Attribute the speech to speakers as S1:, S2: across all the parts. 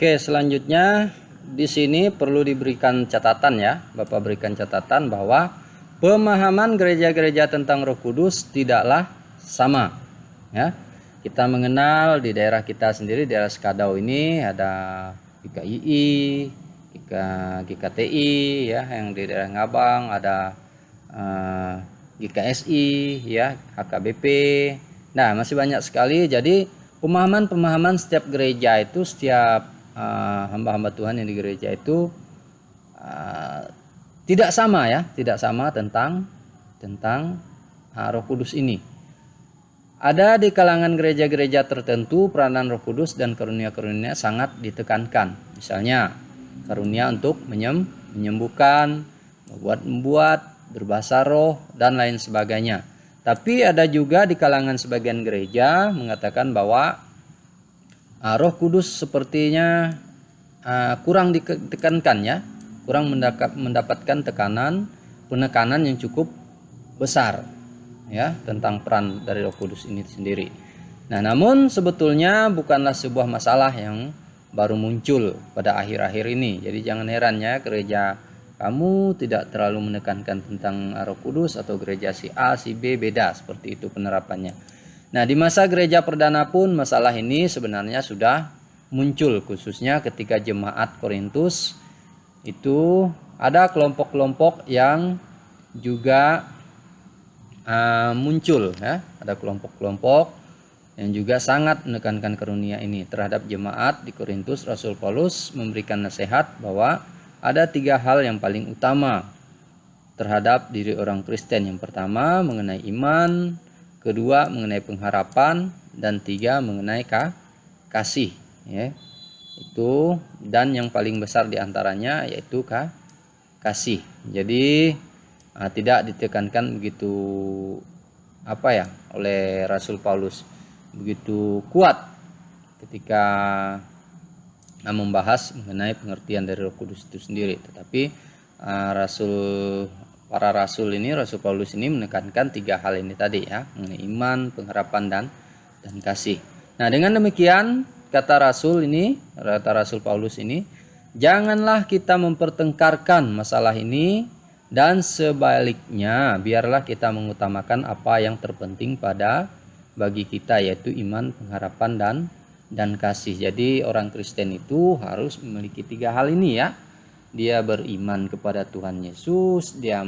S1: Oke, selanjutnya di sini perlu diberikan catatan ya. Bapak berikan catatan bahwa pemahaman gereja-gereja tentang Roh Kudus tidaklah sama ya. Kita mengenal di daerah kita sendiri, daerah Sekadau ini ada GKII, GKTI ya, yang di daerah Ngabang ada GKSI ya, HKBP. Nah, masih banyak sekali. Jadi pemahaman setiap gereja itu, setiap hamba-hamba Tuhan yang di gereja itu tidak sama ya, tidak sama tentang Roh Kudus ini. Ada di kalangan gereja-gereja tertentu peranan Roh Kudus dan karunia-karunia sangat ditekankan. Misalnya karunia untuk menyembuhkan, membuat, berbahasa roh, dan lain sebagainya. Tapi ada juga di kalangan sebagian gereja mengatakan bahwa Roh Kudus sepertinya kurang ditekankan ya, kurang mendapatkan penekanan yang cukup besar ya tentang peran dari Roh Kudus ini sendiri. Nah, namun sebetulnya bukanlah sebuah masalah yang baru muncul pada akhir-akhir ini. Jadi jangan heran ya, gereja kamu tidak terlalu menekankan tentang Roh Kudus, atau gereja si A, si B beda, seperti itu penerapannya. Nah, di masa gereja perdana pun masalah ini sebenarnya sudah muncul, khususnya ketika jemaat Korintus itu ada kelompok-kelompok yang juga muncul ya, ada kelompok-kelompok yang juga sangat menekankan karunia ini terhadap jemaat di Korintus. Rasul Paulus memberikan nasihat bahwa ada 3 hal yang paling utama terhadap diri orang Kristen. Yang pertama mengenai iman, kedua mengenai pengharapan, dan 3 mengenai kasih ya. Itu, dan yang paling besar diantaranya yaitu kasih. Jadi tidak ditekankan begitu oleh Rasul Paulus begitu kuat ketika membahas mengenai pengertian dari Roh Kudus itu sendiri. Tetapi para rasul ini, Rasul Paulus ini menekankan 3 hal ini tadi ya, mengenai iman, pengharapan, dan kasih. Nah, dengan demikian kata Rasul Paulus ini, janganlah kita mempertengkarkan masalah ini, dan sebaliknya biarlah kita mengutamakan apa yang terpenting bagi kita, yaitu iman, pengharapan, dan kasih. Jadi orang Kristen itu harus memiliki 3 hal ini ya. Dia beriman kepada Tuhan Yesus, dia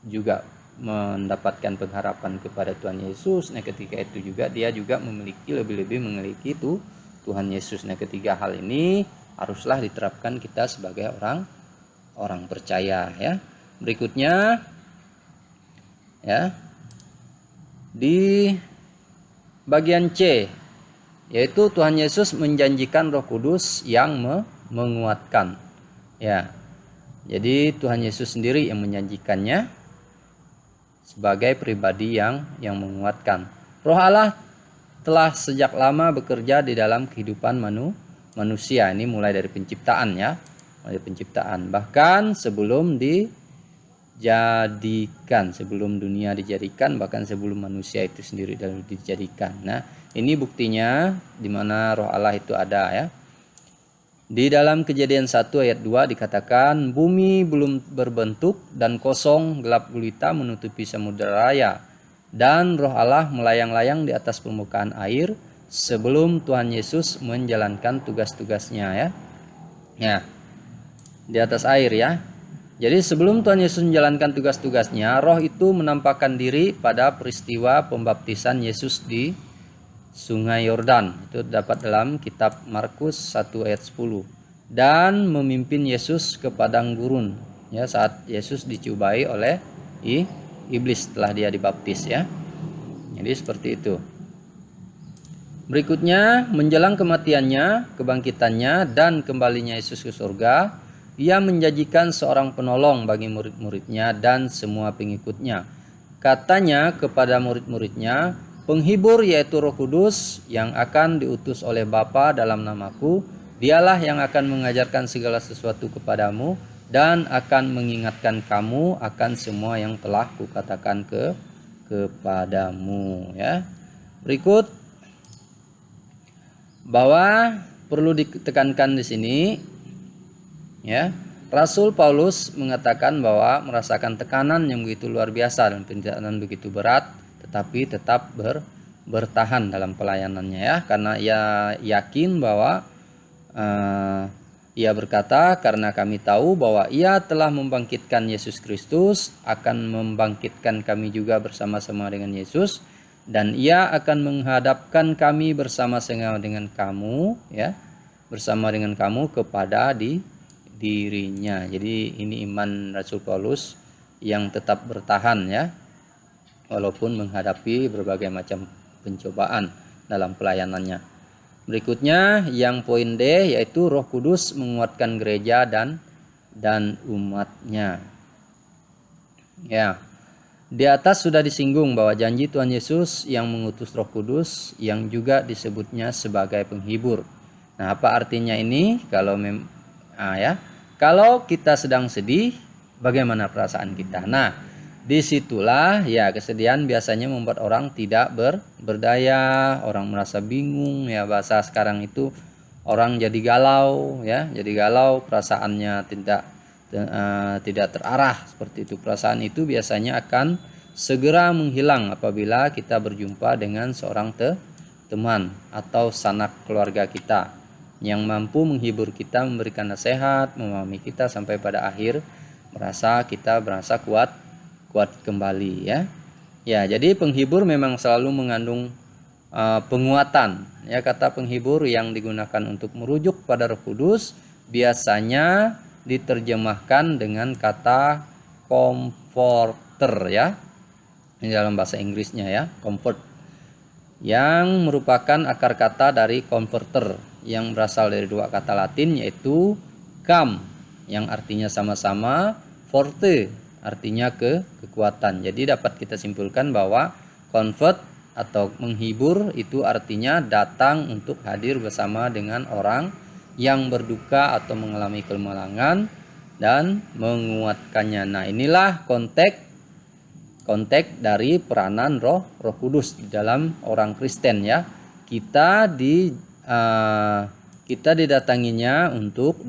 S1: juga mendapatkan pengharapan kepada Tuhan Yesus. Nah, ketika itu juga dia juga lebih-lebih memiliki itu Tuhan Yesus. Nah, ketiga hal ini haruslah diterapkan kita sebagai orang percaya ya. Berikutnya ya, di bagian C, yaitu Tuhan Yesus menjanjikan Roh Kudus yang menguatkan ya. Jadi Tuhan Yesus sendiri yang menjanjikannya sebagai pribadi yang menguatkan. Roh Allah telah sejak lama bekerja di dalam kehidupan manusia. Ini mulai dari penciptaan ya. Bahkan sebelum dunia dijadikan, bahkan sebelum manusia itu sendiri dijadikan. Nah, ini buktinya di mana Roh Allah itu ada ya. Di dalam Kejadian 1 ayat 2 dikatakan, bumi belum berbentuk dan kosong, gelap gulita menutupi samudera raya, dan Roh Allah melayang-layang di atas permukaan air sebelum Tuhan Yesus menjalankan tugas-tugasnya ya. Ya, di atas air ya. Jadi sebelum Tuhan Yesus menjalankan tugas-tugasnya, Roh itu menampakkan diri pada peristiwa pembaptisan Yesus di Sungai Yordan. Itu dapat dalam kitab Markus 1 ayat 10. Dan memimpin Yesus ke padang gurun ya, saat Yesus dicobai oleh iblis setelah dia dibaptis ya. Jadi seperti itu. Berikutnya, menjelang kematiannya, kebangkitannya, dan kembalinya Yesus ke surga, Ia menjanjikan seorang penolong bagi murid-muridnya dan semua pengikutnya. Katanya kepada murid-muridnya, penghibur yaitu Roh Kudus yang akan diutus oleh Bapa dalam namaku, dialah yang akan mengajarkan segala sesuatu kepadamu dan akan mengingatkan kamu akan semua yang telah kukatakan kepadamu ya. Berikut, bahwa perlu ditekankan di sini, ya, Rasul Paulus mengatakan bahwa merasakan tekanan yang begitu luar biasa dan penderitaan begitu berat, tetapi tetap bertahan dalam pelayanannya, ya, karena ia yakin bahwa ia berkata, karena kami tahu bahwa ia telah membangkitkan Yesus Kristus, akan membangkitkan kami juga bersama-sama dengan Yesus, dan ia akan menghadapkan kami bersama-sama dengan kamu, ya, bersama dengan kamu kepada dirinya. Jadi ini iman Rasul Paulus yang tetap bertahan, ya, walaupun menghadapi berbagai macam pencobaan dalam pelayanannya. Berikutnya yang poin D, yaitu Roh Kudus menguatkan gereja dan umatnya. Ya, di atas sudah disinggung bahwa janji Tuhan Yesus yang mengutus Roh Kudus yang juga disebutnya sebagai penghibur. Nah, apa artinya ini? Kalau kita sedang sedih, bagaimana perasaan kita? Nah, disitulah, ya, kesedihan biasanya membuat orang tidak berdaya, orang merasa bingung, ya, bahasa sekarang itu orang jadi galau, ya, jadi galau, perasaannya tidak terarah seperti itu. Perasaan itu biasanya akan segera menghilang apabila kita berjumpa dengan seorang teman atau sanak keluarga kita yang mampu menghibur kita, memberikan nasihat, memahami kita sampai pada akhir kita merasa kuat kembali, ya. Ya, jadi penghibur memang selalu mengandung penguatan, ya. Kata penghibur yang digunakan untuk merujuk pada Roh Kudus biasanya diterjemahkan dengan kata comforter, ya. Ini dalam bahasa Inggrisnya, ya, comfort, yang merupakan akar kata dari comforter yang berasal dari dua kata Latin, yaitu cam yang artinya sama-sama, forte artinya kekuatan. Jadi dapat kita simpulkan bahwa comfort atau menghibur itu artinya datang untuk hadir bersama dengan orang yang berduka atau mengalami kemalangan dan menguatkannya. Nah, inilah konteks dari peranan Roh Kudus di dalam orang Kristen, ya. Kita didatanginya untuk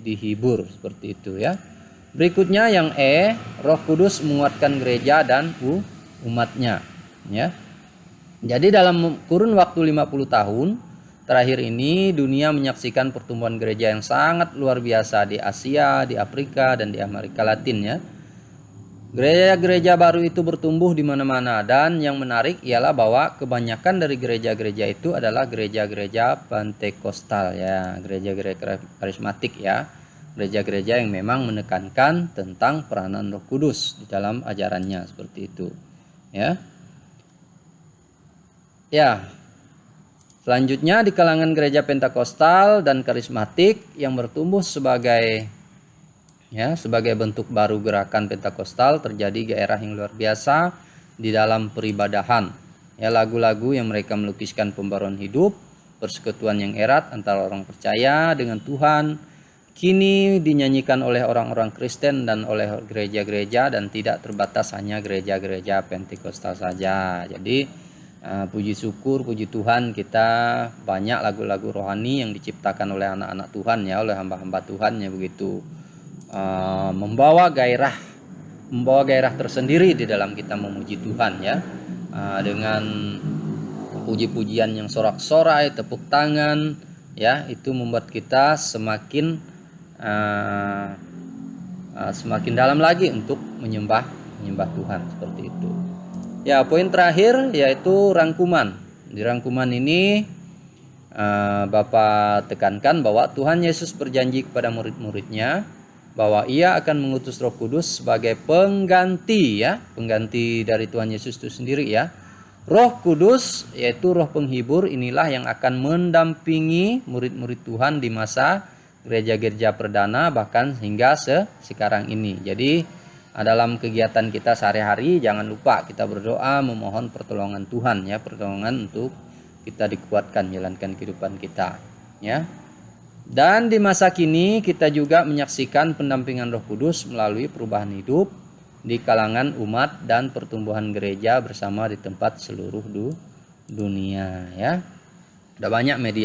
S1: dihibur seperti itu, ya. Berikutnya yang E, Roh Kudus menguatkan gereja dan umatnya, ya. Jadi dalam kurun waktu 50 tahun terakhir ini dunia menyaksikan pertumbuhan gereja yang sangat luar biasa di Asia, di Afrika, dan di Amerika Latin, ya. Gereja-gereja baru itu bertumbuh di mana-mana, dan yang menarik ialah bahwa kebanyakan dari gereja-gereja itu adalah gereja-gereja Pentekostal, ya, gereja-gereja karismatik, ya. Gereja-gereja yang memang menekankan tentang peranan Roh Kudus di dalam ajarannya seperti itu, ya. Ya. Selanjutnya di kalangan gereja Pentakostal dan karismatik yang bertumbuh sebagai bentuk baru gerakan Pentakostal, terjadi gairah yang luar biasa di dalam peribadahan. Ya, lagu-lagu yang mereka melukiskan pembaruan hidup, persekutuan yang erat antara orang percaya dengan Tuhan, kini dinyanyikan oleh orang-orang Kristen dan oleh gereja-gereja, dan tidak terbatas hanya gereja-gereja Pentekostal saja. Jadi puji syukur, puji Tuhan, kita banyak lagu-lagu rohani yang diciptakan oleh anak-anak Tuhan, ya, oleh hamba-hamba Tuhan, ya, begitu membawa gairah tersendiri di dalam kita memuji Tuhan, ya, dengan puji-pujian yang sorak-sorai, tepuk tangan, ya, itu membuat kita semakin dalam lagi untuk menyembah Tuhan seperti itu. Ya, poin terakhir yaitu rangkuman. Di rangkuman ini Bapak tekankan bahwa Tuhan Yesus berjanji kepada murid-muridnya bahwa ia akan mengutus Roh Kudus sebagai pengganti, ya, pengganti dari Tuhan Yesus itu sendiri, ya. Roh Kudus yaitu Roh penghibur, inilah yang akan mendampingi murid-murid Tuhan di masa gereja-gereja perdana bahkan hingga sekarang ini. Jadi dalam kegiatan kita sehari-hari jangan lupa kita berdoa memohon pertolongan Tuhan, ya, pertolongan untuk kita dikuatkan menjalankan kehidupan kita, ya. Dan di masa kini kita juga menyaksikan pendampingan Roh Kudus melalui perubahan hidup di kalangan umat dan pertumbuhan gereja bersama di tempat seluruh dunia, ya. Ada banyak media